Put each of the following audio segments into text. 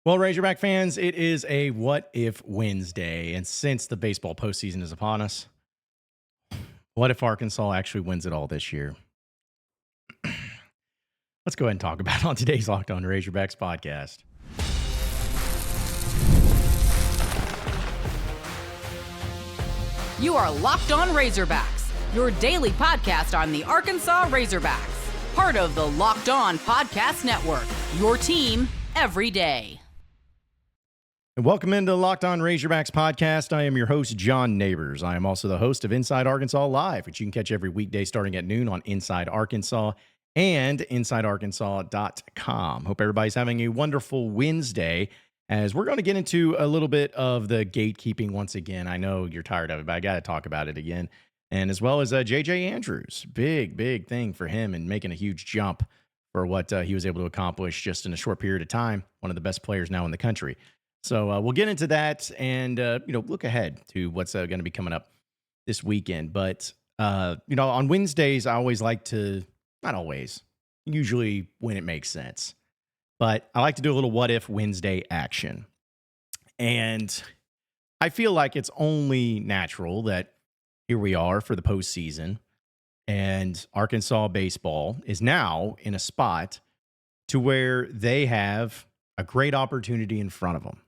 Well, Razorback fans, it is a What If Wednesday. And since the baseball postseason is upon us, what if Arkansas actually wins it all this year? Let's go ahead and talk about it on today's Locked On Razorbacks podcast. You are Locked On Razorbacks, your daily podcast on the Arkansas Razorbacks. Part of the Locked On Podcast Network, your team every day. And welcome into the Locked On Razorbacks podcast. I am your host, John Neighbors. I am also the host of Inside Arkansas Live, which you can catch every weekday starting at noon on Inside Arkansas and InsideArkansas.com. Hope everybody's having a wonderful Wednesday, as we're going to get into a little bit of the gatekeeping once again. I know you're tired of it, but I got to talk about it again. And as well as J.J. Andrews. Big thing for him and making a huge jump for what he was able to accomplish just in a short period of time. One of the best players now in the country. So we'll get into that and, look ahead to what's going to be coming up this weekend. But, on Wednesdays, I always like to, not always, usually when it makes sense, but I like to do a little What If Wednesday action. And I feel like it's only natural that here we are for the postseason, and Arkansas baseball is now in a spot to where they have a great opportunity in front of them.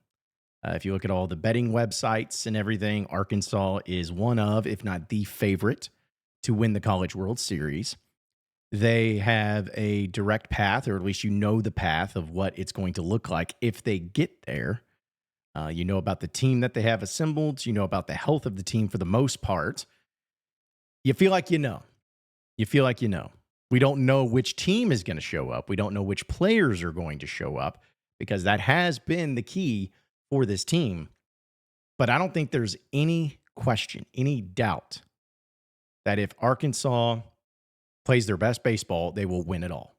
If you look at all the betting websites and everything, Arkansas is one of, if not the favorite, to win the College World Series. They have a direct path, or at least you know the path of what it's going to look like if they get there. You know about the team that they have assembled. You know about the health of the team for the most part. You feel like you know. You feel like you know. We don't know which team is going to show up. We don't know which players are going to show up, because that has been the key for this team. But I don't think there's any question, any doubt that if Arkansas plays their best baseball, they will win it all.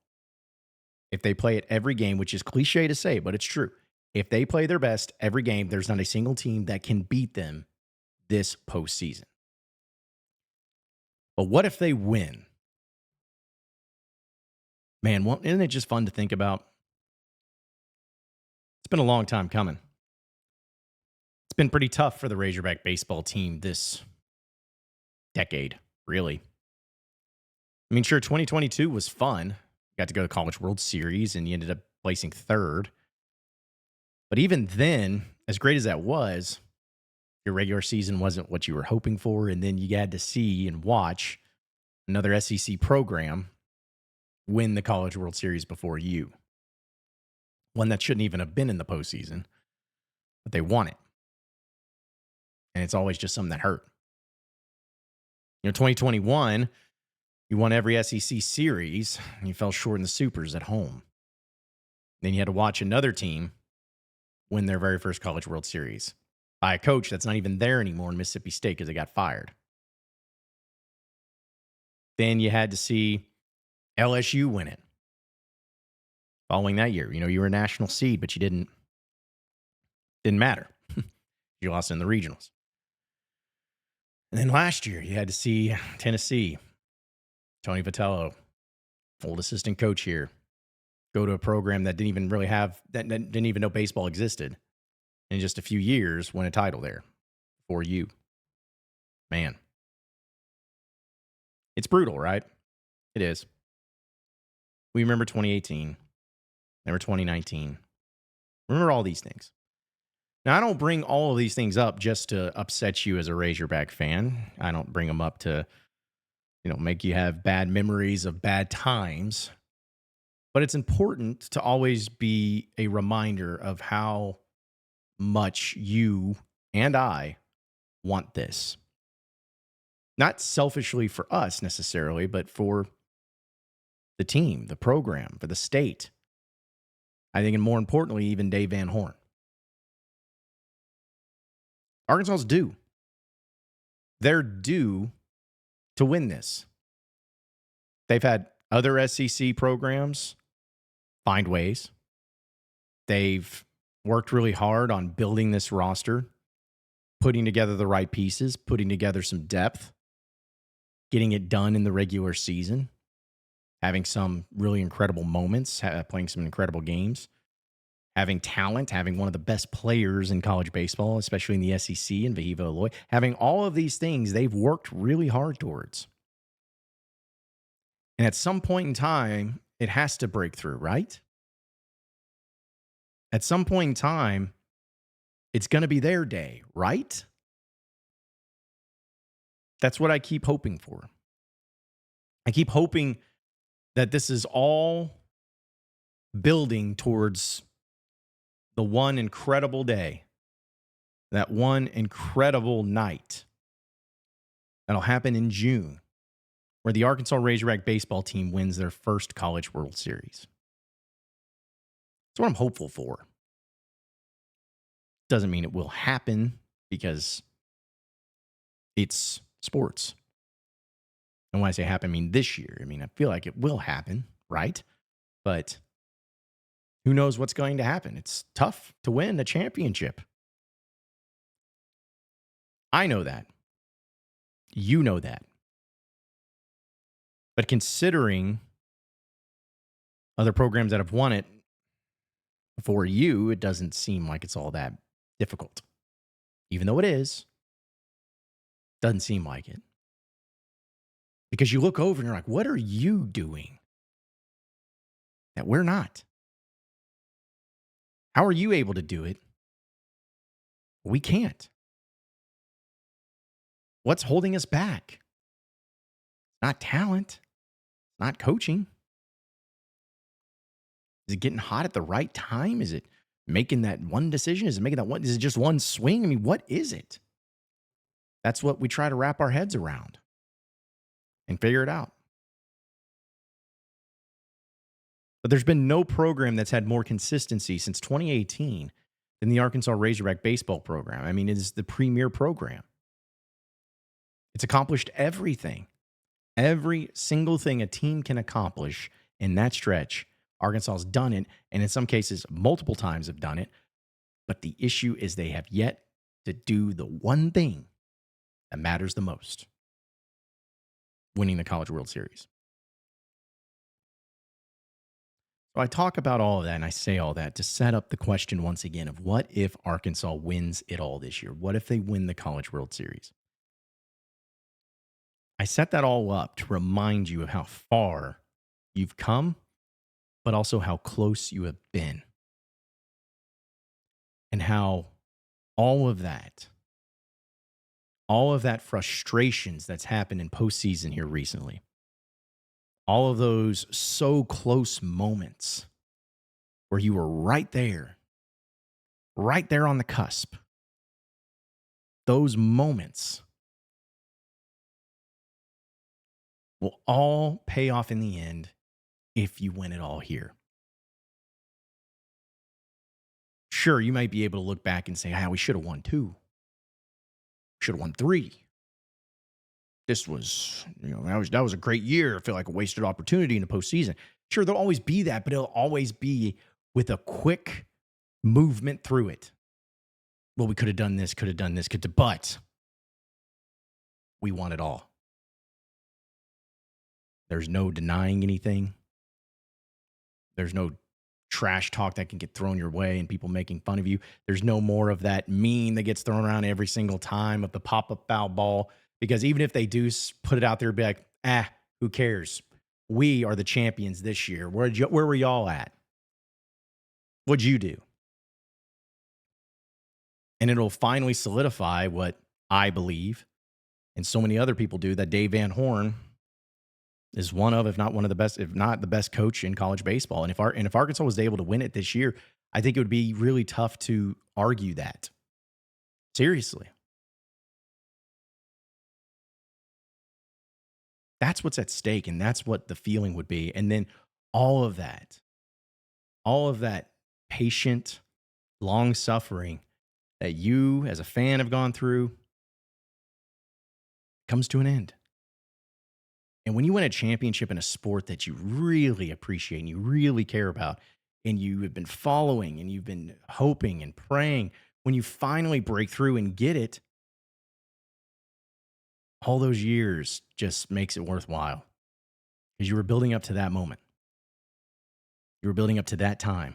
If they play it every game, which is cliche to say, but it's true. If they play their best every game, there's not a single team that can beat them this postseason. But what if they win? Man, isn't it just fun to think about? It's been a long time coming. It's been pretty tough for the Razorback baseball team this decade, really. I mean, sure, 2022 was fun. You got to go to College World Series, and you ended up placing third. But even then, as great as that was, your regular season wasn't what you were hoping for, and then you had to see and watch another SEC program win the College World Series before you. One that shouldn't even have been in the postseason, but they won it. And it's always just something that hurt. 2021, you won every SEC series, and you fell short in the Supers at home. Then you had to watch another team win their very first College World Series by a coach that's not even there anymore in Mississippi State because they got fired. Then you had to see LSU win it. Following that year, you were a national seed, but you didn't matter. You lost in the regionals. And then last year, you had to see Tennessee, Tony Vitello, old assistant coach here, go to a program that didn't even really that didn't even know baseball existed. In just a few years, win a title there for you. Man. It's brutal, right? It is. We remember 2018. Remember 2019. Remember all these things. Now, I don't bring all of these things up just to upset you as a Razorback fan. I don't bring them up to, make you have bad memories of bad times. But it's important to always be a reminder of how much you and I want this. Not selfishly for us necessarily, but for the team, the program, for the state. I think, and more importantly, even Dave Van Horn. Arkansas is due. They're due to win this. They've had other SEC programs find ways. They've worked really hard on building this roster, putting together the right pieces, putting together some depth, getting it done in the regular season, having some really incredible moments, playing some incredible games, having talent, having one of the best players in college baseball, especially in the SEC and Vahiva Aloy, having all of these things they've worked really hard towards. And at some point in time, it has to break through, right? At some point in time, it's going to be their day, right? That's what I keep hoping for. I keep hoping that this is all building towards the one incredible day, that one incredible night that'll happen in June, where the Arkansas Razorback baseball team wins their first College World Series. That's what I'm hopeful for. Doesn't mean it will happen because it's sports. And when I say happen, I mean this year. I mean, I feel like it will happen, right? But who knows what's going to happen? It's tough to win a championship. I know that. You know that. But considering other programs that have won it before you, it doesn't seem like it's all that difficult. Even though it is, doesn't seem like it. Because you look over and you're like, what are you doing that we're not? How are you able to do it? We can't. What's holding us back? It's not talent. It's not coaching. Is it getting hot at the right time? Is it making that one decision? Is it making that one? Is it just one swing? I mean, what is it? That's what we try to wrap our heads around and figure it out. But there's been no program that's had more consistency since 2018 than the Arkansas Razorback baseball program. I mean, it is the premier program. It's accomplished everything. Every single thing a team can accomplish in that stretch, Arkansas has done it, and in some cases, multiple times have done it. But the issue is they have yet to do the one thing that matters the most: winning the College World Series. So I talk about all of that, and I say all that to set up the question once again of what if Arkansas wins it all this year? What if they win the College World Series? I set that all up to remind you of how far you've come, but also how close you have been. And how all of that frustrations that's happened in postseason here recently, all of those so close moments where you were right there on the cusp, those moments will all pay off in the end if you win it all here. Sure, you might be able to look back and say, we should have won 2. Should have won 3. This was, that was a great year. I feel like a wasted opportunity in the postseason. Sure, there'll always be that, but it'll always be with a quick movement through it. Well, we could have done this, but we won it all. There's no denying anything. There's no trash talk that can get thrown your way and people making fun of you. There's no more of that meme that gets thrown around every single time of the pop-up foul ball. Because even if they do put it out there, be like, who cares? We are the champions this year. Where were y'all at? What'd you do? And it'll finally solidify what I believe, and so many other people do, that Dave Van Horn is one of, if not one of the best, if not the best coach in college baseball. And if Arkansas was able to win it this year, I think it would be really tough to argue that. Seriously. That's what's at stake, and that's what the feeling would be. And then all of that patient, long suffering that you as a fan have gone through comes to an end. And when you win a championship in a sport that you really appreciate and you really care about, and you have been following and you've been hoping and praying, when you finally break through and get it, all those years just makes it worthwhile. Because you were building up to that moment. You were building up to that time.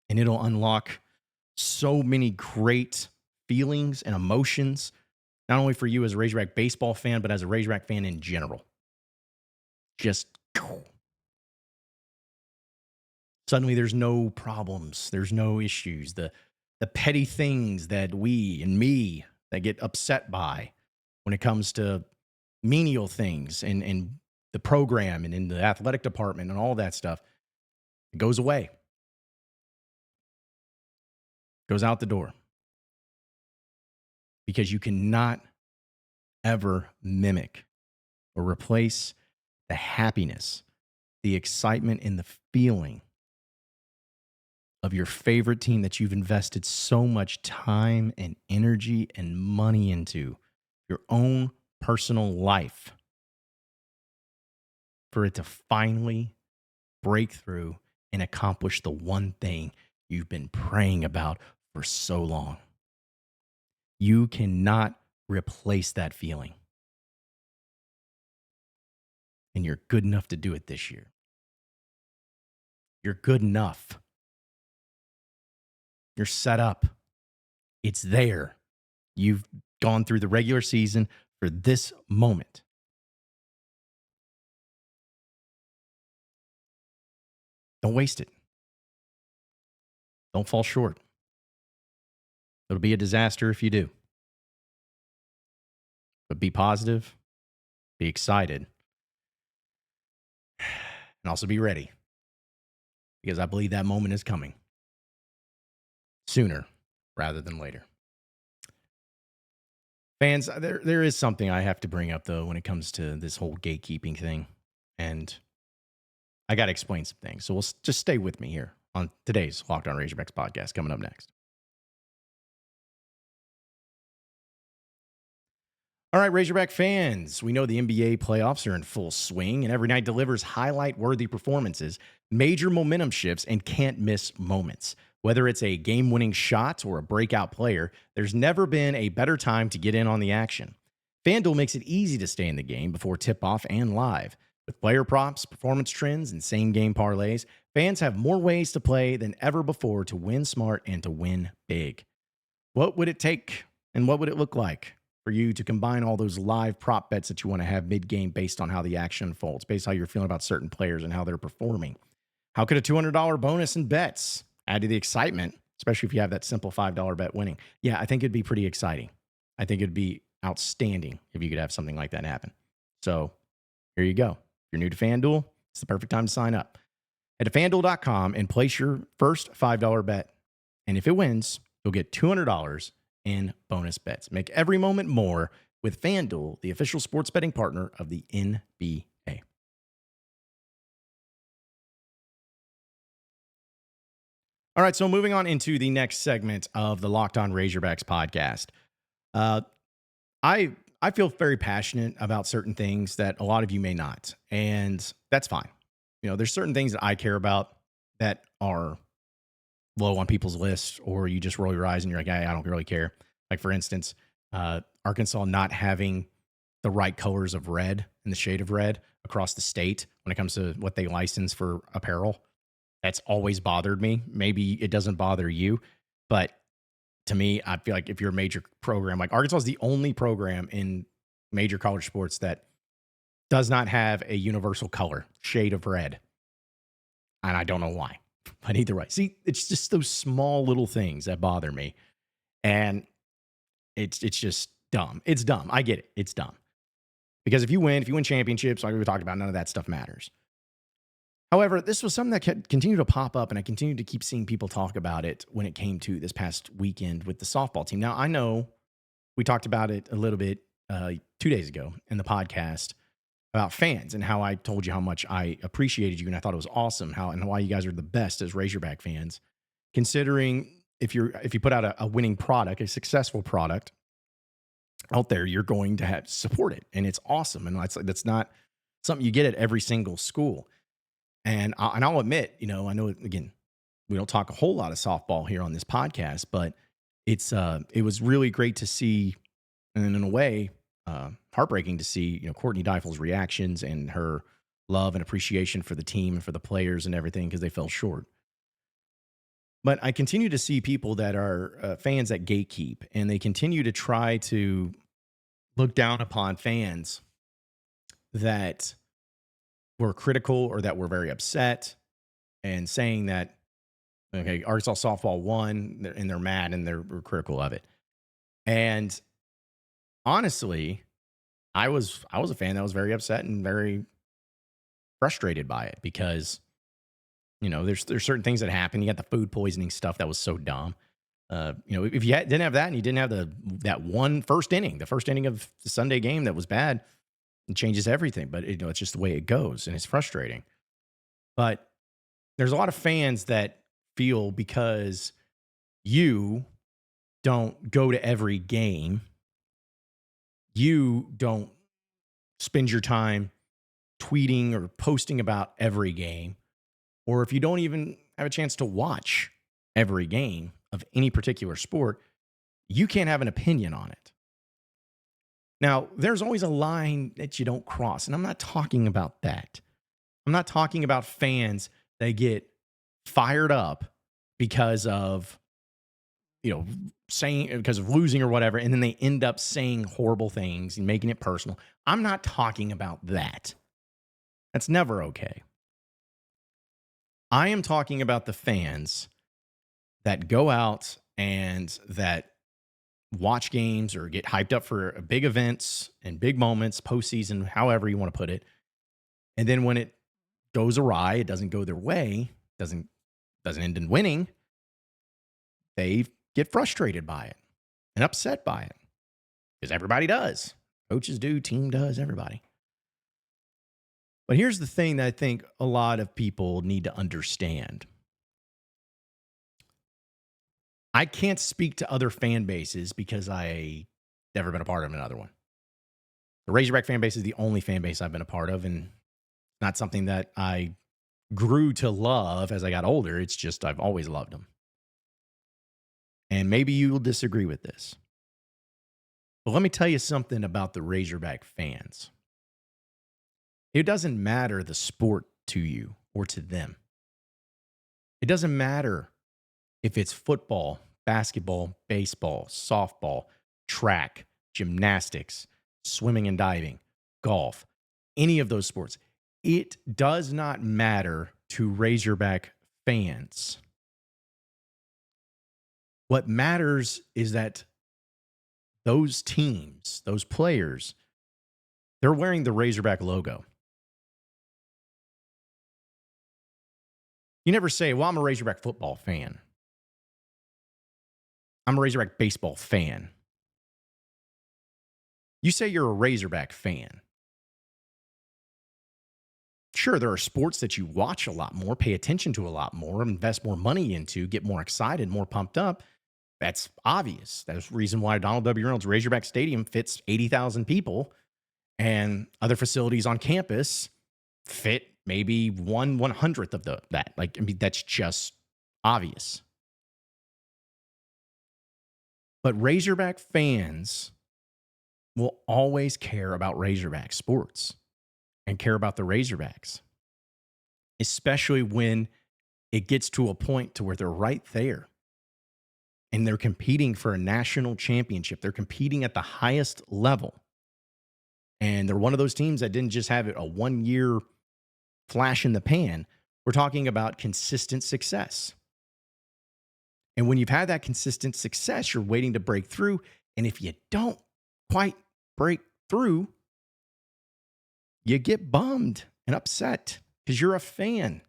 and it'll unlock so many great feelings and emotions, not only for you as a Razorback baseball fan, but as a Razorback fan in general. Just suddenly there's no problems, there's no issues. The petty things that we and me that get upset by when it comes to menial things and the program and in the athletic department and all that stuff, it goes away, goes out the door, because you cannot ever mimic or replace the happiness, the excitement, and the feeling of your favorite team that you've invested so much time and energy and money into, your own personal life, for it to finally break through and accomplish the one thing you've been praying about for so long. You cannot replace that feeling. And you're good enough to do it this year. You're good enough. You're set up. It's there. You've gone through the regular season for this moment. Don't waste it. Don't fall short. It'll be a disaster if you do. But be positive, be excited, and also be ready, because I believe that moment is coming sooner rather than later. Fans, there is something I have to bring up, though, when it comes to this whole gatekeeping thing. And I got to explain some things. So just stay with me here on today's Locked On Razorbacks podcast coming up next. All right, Razorback fans, we know the NBA playoffs are in full swing, and every night delivers highlight-worthy performances, major momentum shifts, and can't-miss moments. Whether it's a game-winning shot or a breakout player, there's never been a better time to get in on the action. FanDuel makes it easy to stay in the game before tip-off and live. With player props, performance trends, and same-game parlays, fans have more ways to play than ever before to win smart and to win big. What would it take, and what would it look like for you to combine all those live prop bets that you want to have mid-game based on how the action unfolds, based on how you're feeling about certain players and how they're performing? How could a $200 bonus in bets add to the excitement, especially if you have that simple $5 bet winning? Yeah, I think it'd be pretty exciting. I think it'd be outstanding if you could have something like that happen. So here you go. If you're new to FanDuel, it's the perfect time to sign up. Head to FanDuel.com and place your first $5 bet. And if it wins, you'll get $200 in bonus bets. Make every moment more with FanDuel, the official sports betting partner of the NBA. All right, so moving on into the next segment of the Locked On Razorbacks podcast. I feel very passionate about certain things that a lot of you may not, and that's fine. You know, there's certain things that I care about that are low on people's list, or you just roll your eyes and you're like, hey, I don't really care. Like, for instance, Arkansas not having the right colors of red and the shade of red across the state when it comes to what they license for apparel. That's always bothered me. Maybe it doesn't bother you, but to me, I feel like if you're a major program, like Arkansas is the only program in major college sports that does not have a universal color, shade of red. And I don't know why, but either way. See, it's just those small little things that bother me. And it's just dumb. It's dumb. I get it. It's dumb. Because if you win championships, like we talked about, none of that stuff matters. However, this was something that continued to pop up, and I continued to keep seeing people talk about it when it came to this past weekend with the softball team. Now, I know we talked about it a little bit 2 days ago in the podcast about fans and how I told you how much I appreciated you and I thought it was awesome, and why you guys are the best as Razorback fans. Considering if you put out a winning product, a successful product out there, you're going to have support it, and it's awesome. And that's not something you get at every single school. And I'll admit, you know, I know, again, we don't talk a whole lot of softball here on this podcast, but it was really great to see, and in a way, heartbreaking to see, you know, Courtney Deifel's reactions and her love and appreciation for the team and for the players and everything, because they fell short. But I continue to see people that are fans that gatekeep, and they continue to try to look down upon fans that were critical or that were very upset and saying that, okay, Arkansas softball won and they're mad and they're critical of it. And honestly, I was a fan that was very upset and very frustrated by it because there's certain things that happen. You got the food poisoning stuff that was so dumb. If you didn't have that and you didn't have that one first inning, the first inning of the Sunday game that was bad, it changes everything. But it's just the way it goes, and it's frustrating. But there's a lot of fans that feel because you don't go to every game, you don't spend your time tweeting or posting about every game, or if you don't even have a chance to watch every game of any particular sport, you can't have an opinion on it. Now, there's always a line that you don't cross, and I'm not talking about that. I'm not talking about fans that get fired up because of saying because of losing or whatever, and then they end up saying horrible things and making it personal. I'm not talking about that. That's never okay. I am talking about the fans that go out and that watch games or get hyped up for big events and big moments, postseason, however you want to put it. And then when it goes awry, it doesn't go their way, doesn't end in winning, they get frustrated by it and upset by it because everybody does. Coaches do, team does, everybody. But here's the thing that I think a lot of people need to understand. I can't speak to other fan bases because I never been a part of another one. The Razorback fan base is the only fan base I've been a part of, and not something that I grew to love as I got older. It's just I've always loved them. And maybe you will disagree with this. But let me tell you something about the Razorback fans. It doesn't matter the sport to you or to them. It doesn't matter if it's football, basketball, baseball, softball, track, gymnastics, swimming and diving, golf, any of those sports. It does not matter to Razorback fans. What matters is that those teams, those players, they're wearing the Razorback logo. You never say, well, I'm a Razorback football fan. I'm a Razorback baseball fan. You say you're a Razorback fan. Sure, there are sports that you watch a lot more, pay attention to a lot more, invest more money into, get more excited, more pumped up. That's obvious. That's the reason why Donald W. Reynolds Razorback Stadium fits 80,000 people, and other facilities on campus fit maybe 1/100th of that. That's just obvious. But Razorback fans will always care about Razorback sports and care about the Razorbacks, especially when it gets to a point to where they're right there and they're competing for a national championship. They're competing at the highest level. And they're one of those teams that didn't just have a 1-year flash in the pan. We're talking about consistent success. And when you've had that consistent success, you're waiting to break through. And if you don't quite break through, you get bummed and upset because you're a fan.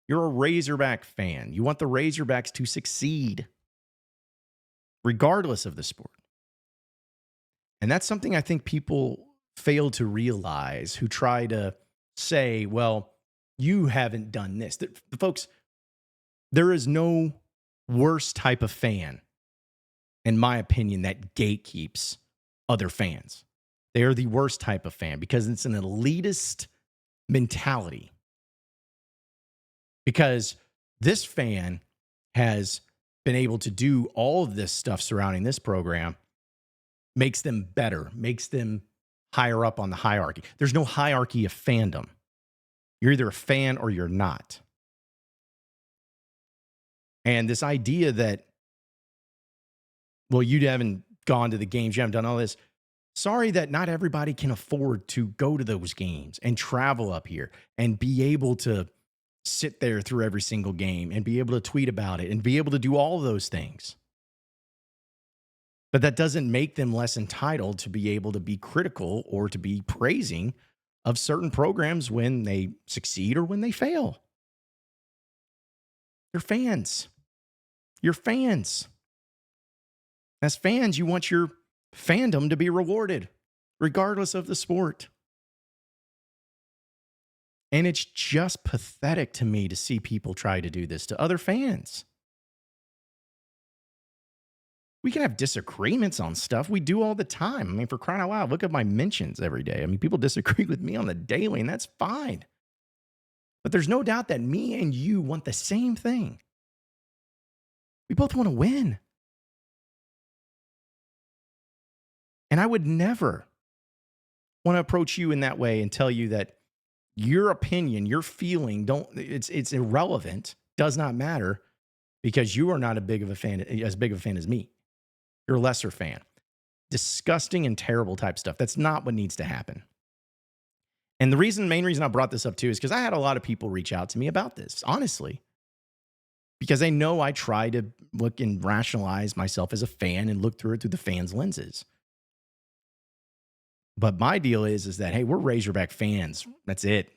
You're a Razorback fan. You want the Razorbacks to succeed, regardless of the sport. And that's something I think people fail to realize who try to say, well, you haven't done this. Folks, there is no worse type of fan, in my opinion, that gatekeeps other fans. They are the worst type of fan because it's an elitist mentality. Because this fan has been able to do all of this stuff surrounding this program, makes them better, makes them higher up on the hierarchy. There's no hierarchy of fandom. You're either a fan or you're not. And this idea that, well, you haven't gone to the games, you haven't done all this. Sorry that not everybody can afford to go to those games and travel up here and be able to sit there through every single game and be able to tweet about it and be able to do all of those things. But that doesn't make them less entitled to be able to be critical or to be praising of certain programs when they succeed or when they fail. You're fans. You're fans. As fans, you want your fandom to be rewarded, regardless of the sport. And it's just pathetic to me to see people try to do this to other fans. We can have disagreements on stuff. We do all the time. I mean, for crying out loud, look at my mentions every day. I mean, people disagree with me on the daily, and that's fine. But there's no doubt that me and you want the same thing. We both want to win. And I would never want to approach you in that way and tell you that your opinion, your feeling, it's irrelevant, does not matter, because you are not as big of a fan as me. You're a lesser fan. Disgusting and terrible type stuff. That's not what needs to happen. And the main reason I brought this up too is because I had a lot of people reach out to me about this, honestly. Because they know I try to look and rationalize myself as a fan and look through it through the fans' lenses. But my deal is that, hey, we're Razorback fans. That's it.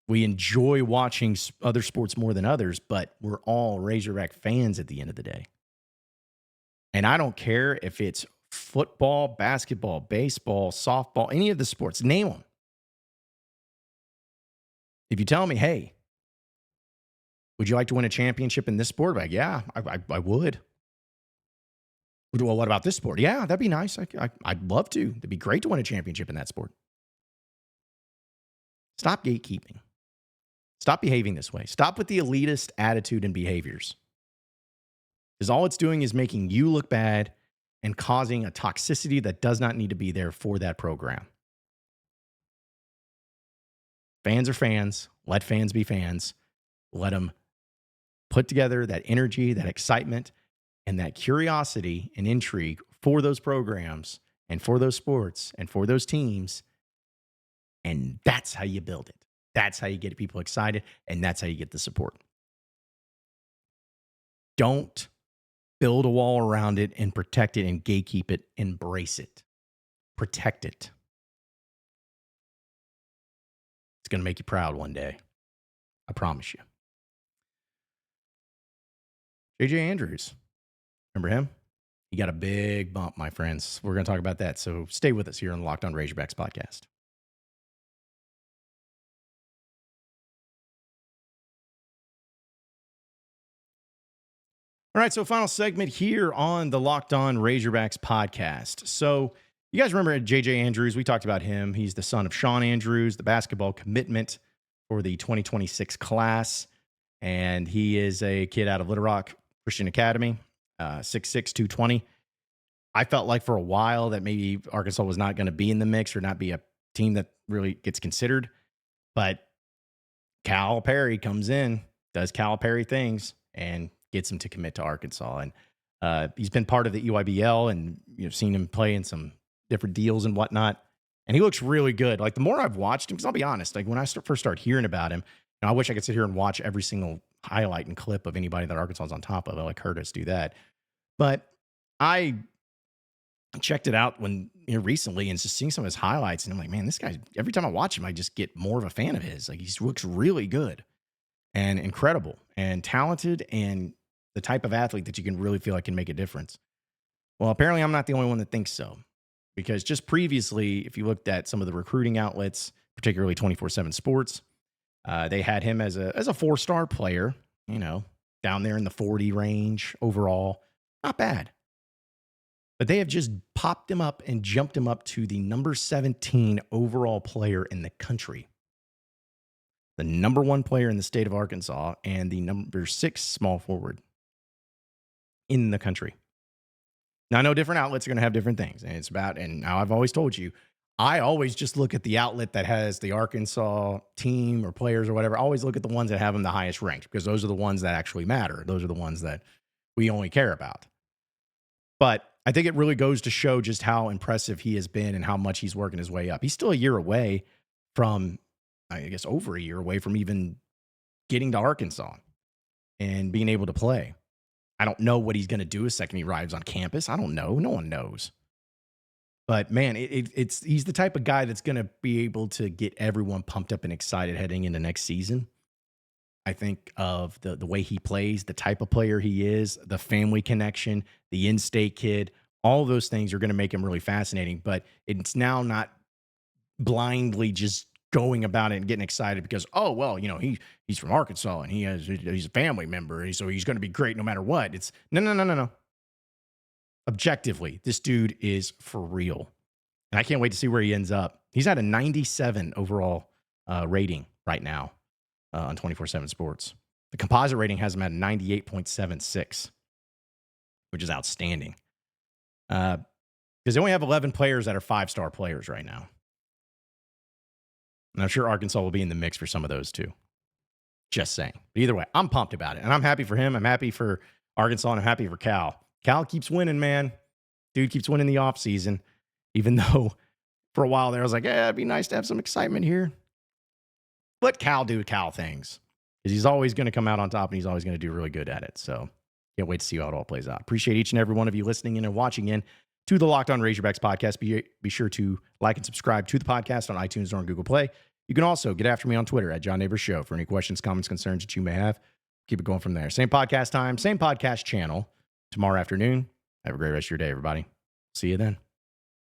We enjoy watching other sports more than others, but we're all Razorback fans at the end of the day. And I don't care if it's football, basketball, baseball, softball, any of the sports, name them. If you tell me, hey, would you like to win a championship in this sport? I'm like, yeah, I would. Well, what about this sport? Yeah, that'd be nice. I'd love to. It'd be great to win a championship in that sport. Stop gatekeeping. Stop behaving this way. Stop with the elitist attitude and behaviors. Because all it's doing is making you look bad and causing a toxicity that does not need to be there for that program. Fans are fans. Let fans be fans. Let them put together that energy, that excitement, and that curiosity and intrigue for those programs and for those sports and for those teams. And that's how you build it. That's how you get people excited, and that's how you get the support. Don't build a wall around it and protect it and gatekeep it. Embrace it. Protect it. It's going to make you proud one day. I promise you. JJ Andrews. Remember him? He got a big bump, my friends. We're going to talk about that. So stay with us here on the Locked On Razorbacks podcast. All right, so final segment here on the Locked On Razorbacks podcast. So you guys remember JJ Andrews? We talked about him. He's the son of Sean Andrews, the basketball commitment for the 2026 class. And he is a kid out of Little Rock Christian Academy, 6'6", 220. I felt like for a while that maybe Arkansas was not going to be in the mix or not be a team that really gets considered. But Cal Perry comes in, does Cal Perry things, and gets him to commit to Arkansas. And he's been part of the EYBL and seen him play in some different deals and whatnot. And he looks really good. Like the more I've watched him, because I'll be honest, like when I first started hearing about him, I wish I could sit here and watch every single highlight and clip of anybody that Arkansas is on top of. I like Curtis do that. But I checked it out recently and just seeing some of his highlights. And I'm like, man, this guy, every time I watch him, I just get more of a fan of his. Like he looks really good and incredible and talented and the type of athlete that you can really feel like can make a difference. Well, apparently I'm not the only one that thinks so, because just previously, if you looked at some of the recruiting outlets, particularly 24/7 Sports, they had him as a 4-star player, down there in the 40 range overall. Not bad. But they have just popped him up and jumped him up to the number 17 overall player in the country. The number 1 player in the state of Arkansas and the number 6 small forward in the country. Now, I know different outlets are going to have different things. And now I've always told you, I always just look at the outlet that has the Arkansas team or players or whatever. I always look at the ones that have them the highest ranked because those are the ones that actually matter. Those are the ones that we only care about. But I think it really goes to show just how impressive he has been and how much he's working his way up. He's still a year away from, I guess, over a year away from even getting to Arkansas and being able to play. I don't know what he's going to do a second he arrives on campus. I don't know. No one knows. But man, it's he's the type of guy that's going to be able to get everyone pumped up and excited heading into next season. I think of the way he plays, the type of player he is, the family connection, the in-state kid, all those things are going to make him really fascinating. But it's now not blindly just going about it and getting excited because, oh, well, he's from Arkansas and he's a family member, so he's going to be great no matter what. It's no. Objectively, this dude is for real. And I can't wait to see where he ends up. He's at a 97 overall rating right now on 24/7 Sports. The composite rating has him at a 98.76, which is outstanding. Because they only have 11 players that are 5-star players right now. And I'm sure Arkansas will be in the mix for some of those too. Just saying. But either way, I'm pumped about it. And I'm happy for him. I'm happy for Arkansas. And I'm happy for Cal. Cal keeps winning, man. Dude keeps winning the offseason. Even though for a while there, I was like, it'd be nice to have some excitement here. Let Cal do Cal things. Because he's always going to come out on top and he's always going to do really good at it. So can't wait to see how it all plays out. Appreciate each and every one of you listening in and watching in to the Locked On Razorbacks podcast. Be sure to like and subscribe to the podcast on iTunes or on Google Play. You can also get after me on Twitter at John Neighbors Show for any questions, comments, concerns that you may have. Keep it going from there. Same podcast time, same podcast channel tomorrow afternoon. Have a great rest of your day, everybody. See you then.